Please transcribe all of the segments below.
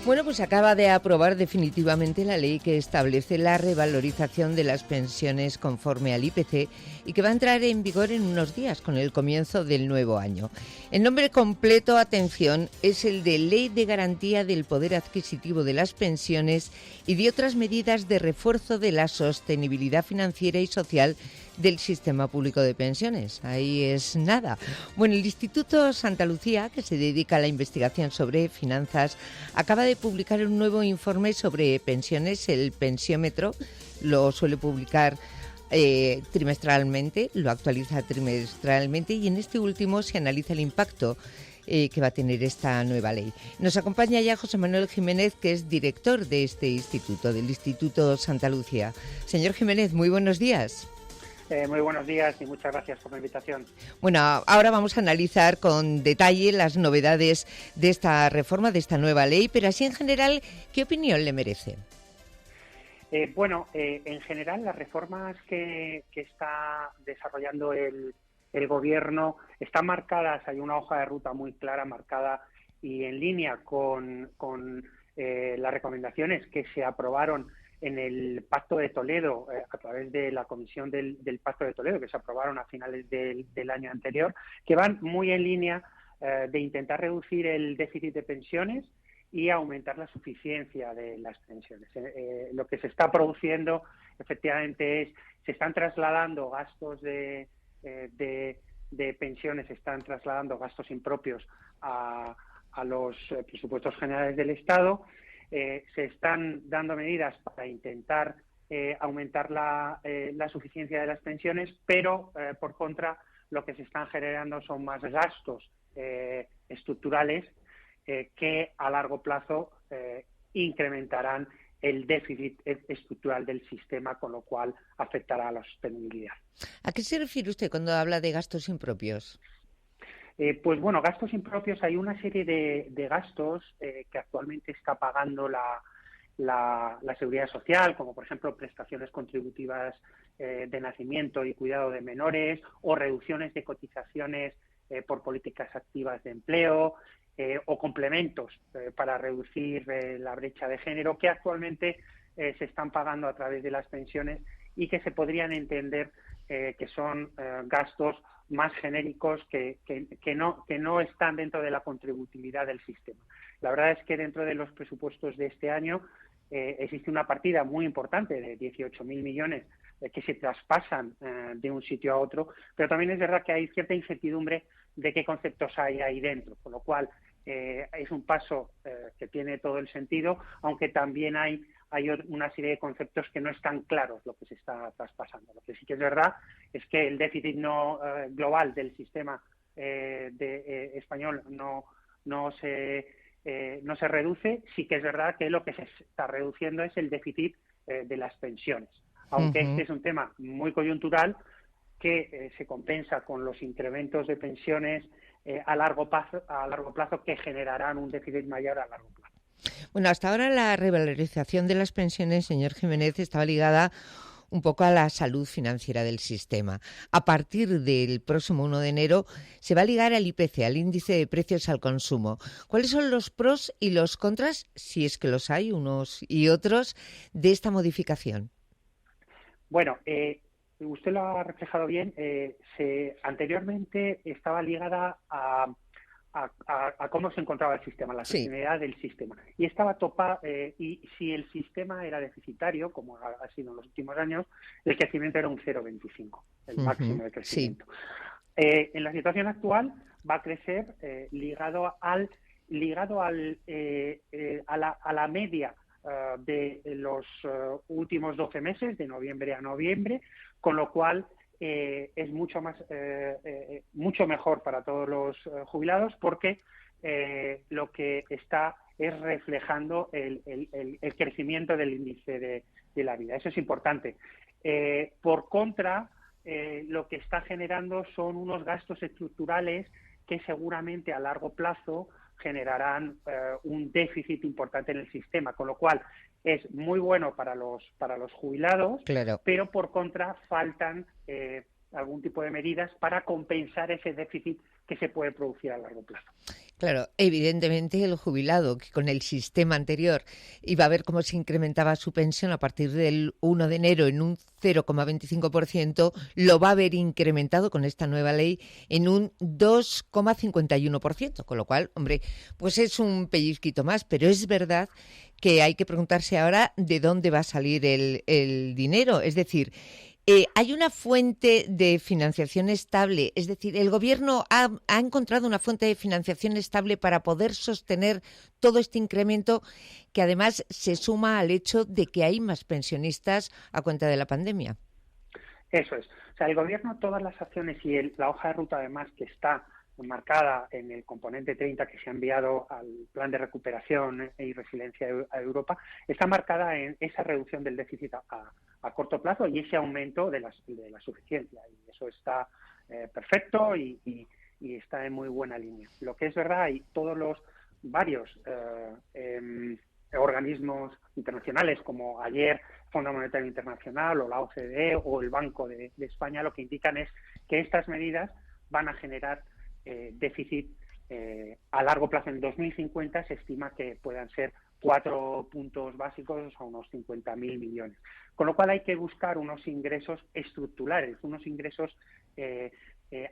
Bueno, pues acaba de aprobar definitivamente la ley que establece la revalorización de las pensiones conforme al IPC y que va a entrar en vigor en unos días con el comienzo del nuevo año. El nombre completo, atención, es el de Ley de Garantía del Poder Adquisitivo de las Pensiones y de otras medidas de refuerzo de la sostenibilidad financiera y social del sistema público de pensiones. Ahí es nada. Bueno, el Instituto Santa Lucía, que se dedica a la investigación sobre finanzas, acaba de publicar un nuevo informe sobre pensiones, el Pensiómetro. Lo suele publicar trimestralmente, lo actualiza trimestralmente y en este último se analiza el impacto que va a tener esta nueva ley. Nos acompaña ya José Manuel Jiménez, que es director de este instituto, del Instituto Santa Lucía. Señor Jiménez, muy buenos días. Muy buenos días y muchas gracias por la invitación. Bueno, ahora vamos a analizar con detalle las novedades de esta reforma, de esta nueva ley, pero así en general, ¿qué opinión le merece? En general las reformas que está desarrollando el Gobierno están marcadas, hay una hoja de ruta muy clara marcada y en línea con las recomendaciones que se aprobaron en el Pacto de Toledo, a través de la comisión del Pacto de Toledo, que se aprobaron a finales del año anterior, que van muy en línea de intentar reducir el déficit de pensiones y aumentar la suficiencia de las pensiones. Lo que se está produciendo, efectivamente, se están trasladando gastos de pensiones, se están trasladando gastos impropios a los presupuestos generales del Estado. Se están dando medidas para intentar aumentar la suficiencia de las pensiones, pero por contra lo que se están generando son más gastos estructurales que a largo plazo incrementarán el déficit estructural del sistema, con lo cual afectará a la sostenibilidad. ¿A qué se refiere usted cuando habla de gastos impropios? Gastos impropios, hay una serie de gastos que actualmente está pagando la Seguridad Social, como por ejemplo prestaciones contributivas de nacimiento y cuidado de menores, o reducciones de cotizaciones por políticas activas de empleo, o complementos para reducir la brecha de género, que actualmente se están pagando a través de las pensiones y que se podrían entender que son gastos más genéricos que no están dentro de la contributividad del sistema. La verdad es que dentro de los presupuestos de este año existe una partida muy importante de 18.000 millones que se traspasan de un sitio a otro, pero también es verdad que hay cierta incertidumbre de qué conceptos hay ahí dentro, con lo cual es un paso que tiene todo el sentido, aunque también hay una serie de conceptos que no están claros lo que se está traspasando. Lo que sí que es verdad es que el déficit global del sistema español no se reduce. Sí que es verdad que lo que se está reduciendo es el déficit de las pensiones, aunque este es un tema muy coyuntural que se compensa con los incrementos de pensiones a largo plazo que generarán un déficit mayor a largo plazo. Bueno, hasta ahora la revalorización de las pensiones, señor Jiménez, estaba ligada un poco a la salud financiera del sistema. A partir del próximo 1 de enero se va a ligar al IPC, al índice de precios al consumo. ¿Cuáles son los pros y los contras, si es que los hay, unos y otros, de esta modificación? Bueno, usted lo ha reflejado bien. Anteriormente estaba ligada a cómo se encontraba el sistema, la sostenibilidad del sistema. Y estaba topada, y si el sistema era deficitario, como ha sido en los últimos años, el crecimiento era un 0,25, el máximo de crecimiento. Sí. En la situación actual va a crecer ligado a la media de los últimos 12 meses, de noviembre a noviembre, con lo cual es mucho mejor para todos los jubilados, porque lo que está es reflejando el crecimiento del índice de la vida. Eso es importante. Por contra, lo que está generando son unos gastos estructurales que seguramente a largo plazo generarán un déficit importante en el sistema, con lo cual es muy bueno para los jubilados, claro, pero por contra faltan algún tipo de medidas para compensar ese déficit que se puede producir a largo plazo. Claro, evidentemente el jubilado que con el sistema anterior iba a ver cómo se incrementaba su pensión a partir del 1 de enero en un 0,25%, lo va a ver incrementado con esta nueva ley en un 2,51%, con lo cual, hombre, pues es un pellizquito más, pero es verdad que hay que preguntarse ahora de dónde va a salir el dinero, es decir, ¿hay una fuente de financiación estable? Es decir, ¿el gobierno ha encontrado una fuente de financiación estable para poder sostener todo este incremento que además se suma al hecho de que hay más pensionistas a cuenta de la pandemia? Eso es. O sea, el gobierno, todas las acciones y la hoja de ruta, además, que está marcada en el componente 30 que se ha enviado al Plan de Recuperación y Resiliencia a Europa, está marcada en esa reducción del déficit a corto plazo y ese aumento de la suficiencia. Y eso está perfecto y está en muy buena línea. Lo que es verdad, hay todos los varios organismos internacionales, como ayer Fondo Monetario Internacional o la OCDE o el Banco de España, lo que indican es que estas medidas van a generar déficit a largo plazo. En 2050 se estima que puedan ser 4 puntos básicos a unos 50.000 millones. Con lo cual hay que buscar unos ingresos estructurales, unos ingresos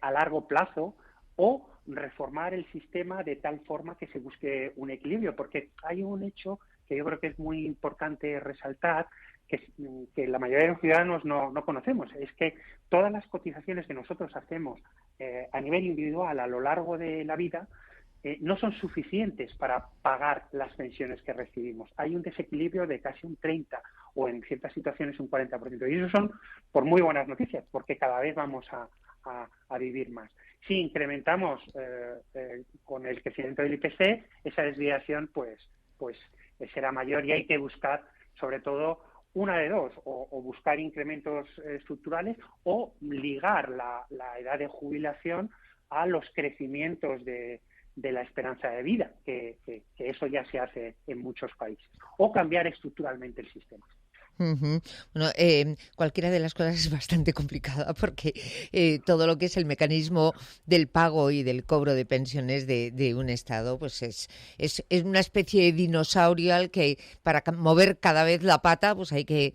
a largo plazo, o reformar el sistema de tal forma que se busque un equilibrio, porque hay un hecho que yo creo que es muy importante resaltar, que la mayoría de los ciudadanos no conocemos, es que todas las cotizaciones que nosotros hacemos a nivel individual a lo largo de la vida no son suficientes para pagar las pensiones que recibimos. Hay un desequilibrio de casi un 30 o en ciertas situaciones un 40%. Y eso son por muy buenas noticias, porque cada vez vamos a vivir más. Si incrementamos con el crecimiento del IPC, esa desviación pues será mayor y hay que buscar, sobre todo, una de dos, o buscar incrementos estructurales o ligar la edad de jubilación a los crecimientos de la esperanza de vida, que eso ya se hace en muchos países, o cambiar estructuralmente el sistema. Ujú. Bueno, cualquiera de las cosas es bastante complicada porque todo lo que es el mecanismo del pago y del cobro de pensiones de un Estado, pues es una especie de dinosaurio al que para mover cada vez la pata, pues hay que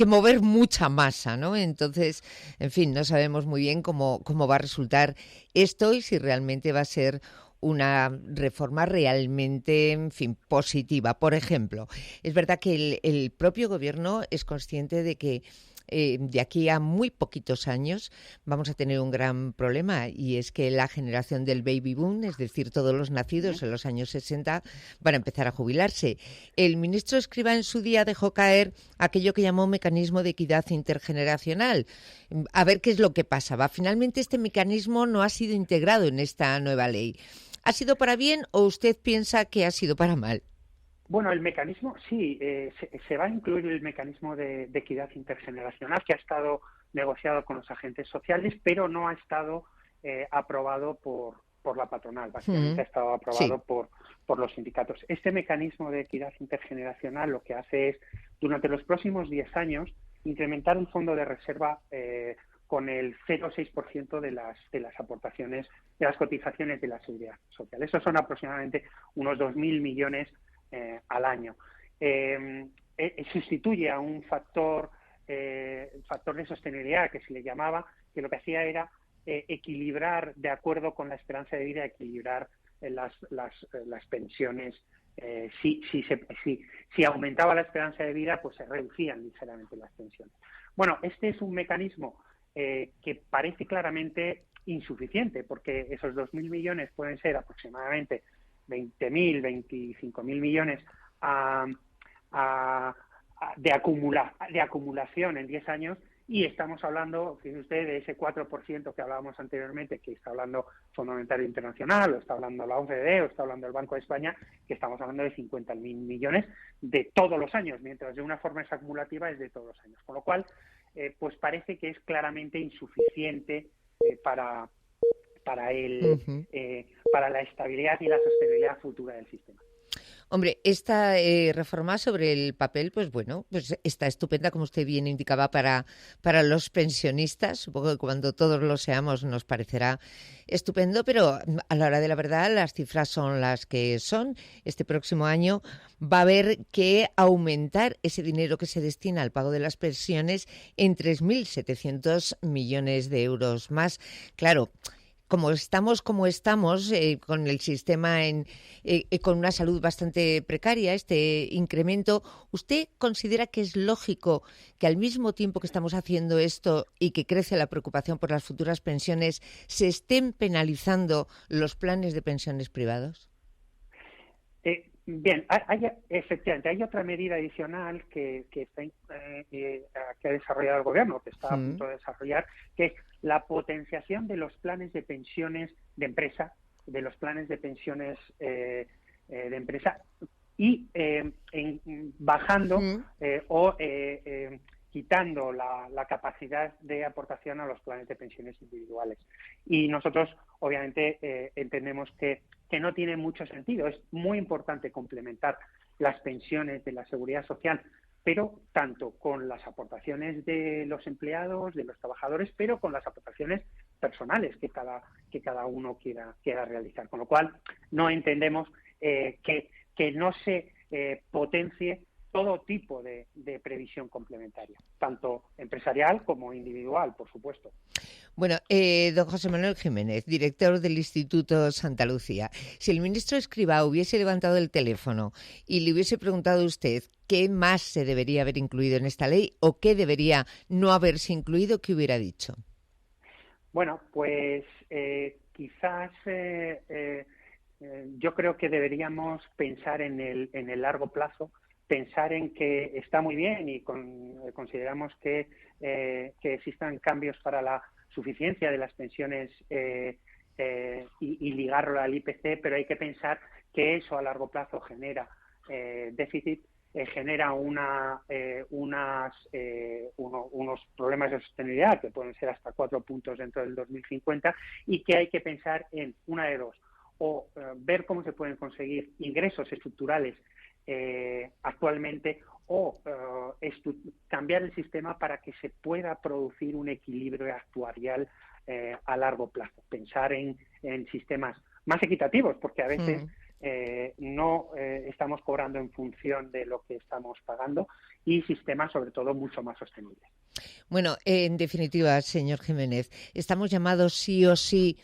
mover mucha masa, ¿no? Entonces, en fin, no sabemos muy bien cómo va a resultar esto y si realmente va a ser una reforma realmente, en fin, positiva. Por ejemplo, es verdad que el propio gobierno es consciente de que de aquí a muy poquitos años vamos a tener un gran problema y es que la generación del baby boom, es decir, todos los nacidos en los años 60 van a empezar a jubilarse. El ministro Escrivá en su día dejó caer aquello que llamó mecanismo de equidad intergeneracional. A ver qué es lo que pasaba. Finalmente este mecanismo no ha sido integrado en esta nueva ley. ¿Ha sido para bien o usted piensa que ha sido para mal? Bueno, el mecanismo, sí, se va a incluir el mecanismo de equidad intergeneracional que ha estado negociado con los agentes sociales, pero no ha estado aprobado por la patronal, básicamente ha estado Sí. aprobado por los sindicatos. Este mecanismo de equidad intergeneracional lo que hace es, durante los próximos 10 años, incrementar el fondo de reserva con el 0,6% de las aportaciones, de las cotizaciones de la seguridad social. Esos son aproximadamente unos 2.000 millones al año. Sustituye a un factor de sostenibilidad que se le llamaba, que lo que hacía era equilibrar, de acuerdo con la esperanza de vida, equilibrar las pensiones. Si aumentaba la esperanza de vida, pues se reducían ligeramente las pensiones. Bueno, este es un mecanismo que parece claramente insuficiente, porque esos 2.000 millones pueden ser aproximadamente 20.000, 25.000 millones de acumulación en 10 años, y estamos hablando, fíjese usted, de ese 4% que hablábamos anteriormente, que está hablando Fondo Monetario Internacional, o está hablando la OCDE, o está hablando el Banco de España, que estamos hablando de 50.000 millones de todos los años, mientras de una forma es acumulativa es de todos los años. Con lo cual, pues parece que es claramente insuficiente para Uh-huh. la estabilidad y la sostenibilidad futura del sistema. Hombre, esta reforma sobre el papel, pues bueno, pues está estupenda, como usted bien indicaba, para los pensionistas. Supongo que cuando todos lo seamos nos parecerá estupendo, pero a la hora de la verdad las cifras son las que son. Este próximo año va a haber que aumentar ese dinero que se destina al pago de las pensiones en 3.700 millones de euros más. Claro, como estamos con el sistema con una salud bastante precaria, este incremento, ¿usted considera que es lógico que al mismo tiempo que estamos haciendo esto y que crece la preocupación por las futuras pensiones, se estén penalizando los planes de pensiones privados? Bien, efectivamente, hay otra medida adicional que ha desarrollado el Gobierno, que está a punto de desarrollar, que es la potenciación de los planes de pensiones de empresa, de los planes de pensiones de empresa, y bajando o quitando la capacidad de aportación a los planes de pensiones individuales. Y nosotros, obviamente, entendemos que no tiene mucho sentido. Es muy importante complementar las pensiones de la Seguridad Social, pero tanto con las aportaciones de los empleados, de los trabajadores, pero con las aportaciones personales que cada uno quiera realizar. Con lo cual, no entendemos que no se potencie todo tipo de previsión complementaria, tanto empresarial como individual, por supuesto. Bueno, don José Manuel Jiménez, director del Instituto Santa Lucía, si el ministro Escrivá hubiese levantado el teléfono y le hubiese preguntado a usted qué más se debería haber incluido en esta ley o qué debería no haberse incluido, ¿qué hubiera dicho? Bueno, pues quizás yo creo que deberíamos pensar en el largo plazo, pensar en que está muy bien y consideramos que existan cambios para la suficiencia de las pensiones y ligarlo al IPC, pero hay que pensar que eso a largo plazo genera déficit, genera unos problemas de sostenibilidad que pueden ser hasta 4 puntos dentro del 2050 y que hay que pensar en una de dos, o ver cómo se pueden conseguir ingresos estructurales actualmente o cambiar el sistema para que se pueda producir un equilibrio actuarial a largo plazo. Pensar en sistemas más equitativos, porque a veces no estamos cobrando en función de lo que estamos pagando, y sistemas sobre todo mucho más sostenibles. Bueno, en definitiva, señor Jiménez, estamos llamados sí o sí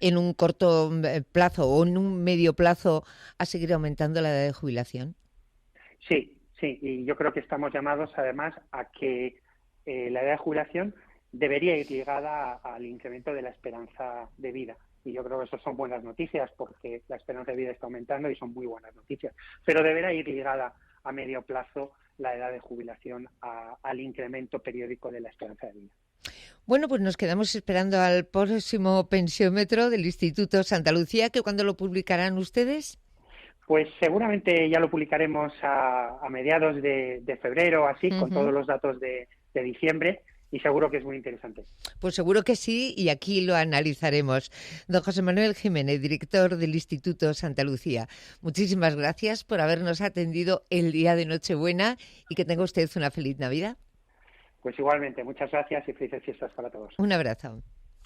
en un corto plazo o en un medio plazo a seguir aumentando la edad de jubilación. Sí, y yo creo que estamos llamados además a que la edad de jubilación debería ir ligada al incremento de la esperanza de vida. Y yo creo que eso son buenas noticias, porque la esperanza de vida está aumentando y son muy buenas noticias. Pero deberá ir ligada a medio plazo la edad de jubilación al incremento periódico de la esperanza de vida. Bueno, pues nos quedamos esperando al próximo pensiómetro del Instituto Santa Lucía, que ¿cuándo lo publicarán ustedes? Pues seguramente ya lo publicaremos a mediados de febrero, así, con todos los datos de diciembre, y seguro que es muy interesante. Pues seguro que sí, y aquí lo analizaremos. Don José Manuel Jiménez, director del Instituto Santa Lucía, muchísimas gracias por habernos atendido el día de Nochebuena y que tenga usted una feliz Navidad. Pues igualmente, muchas gracias y felices fiestas para todos. Un abrazo.